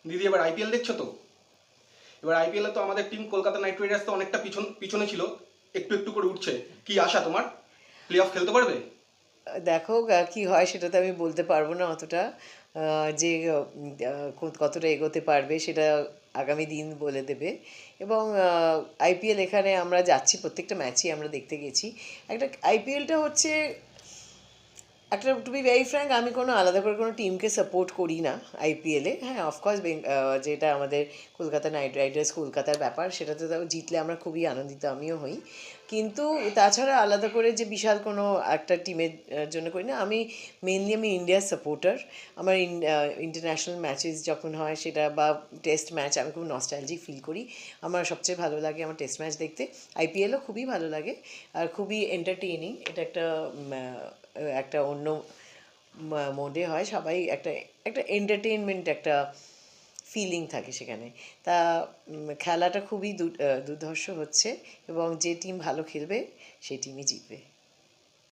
দিদি এবার আইপিএল দেখছো তো? এবার আইপিএলে তো আমাদের টিম কলকাতা নাইট রাইডার্স তো অনেকটা পিছনে ছিল, একটু একটু করে উঠছে। কি আশা তোমার? প্লে অফ খেলতে পারবে? দেখো কি হয় সেটা তো আমি বলতে পারবো না অতটা। যে কতটা এগোতে পারবে সেটা আগামী দিন বলে দেবে। এবং আইপিএল এখানে আমরা যাচ্ছি, প্রত্যেকটা ম্যাচই আমরা দেখতে গেছি। একটা আইপিএলটা হচ্ছে একটা, টু বি ভেরি ফ্র্যাঙ্ক, আমি কোনো আলাদা করে কোনো টিমকে সাপোর্ট করি না আইপিএলে। হ্যাঁ, অফকোর্স যেটা আমাদের কলকাতা নাইট রাইডার্স কলকাতার ব্যাপার, সেটাতে তো জিতলে আমরা খুবই আনন্দিত, আমিও হই। কিন্তু তাছাড়া আলাদা করে যে বিশাল কোনো একটা টিমের জন্য করি না আমি। মেনলি আমি ইন্ডিয়ার সাপোর্টার। আমার ইন্টারন্যাশনাল ম্যাচেস যখন হয় সেটা, বা টেস্ট ম্যাচ, আমি খুব নস্টালজিক ফিল করি। আমার সবচেয়ে ভালো লাগে আমার টেস্ট ম্যাচ দেখতে। আইপিএলও খুবই ভালো লাগে, আর খুবই এন্টারটেইনিং। এটা একটা একটা অন্য মোডে হয়, সবাই একটা একটা এন্টারটেইনমেন্ট, একটা ফিলিং থাকে সেখানে। তা খেলাটা খুবই দুর্ধর্ষ হচ্ছে, এবং যে টিম ভালো খেলবে সেই টিমই জিতবে।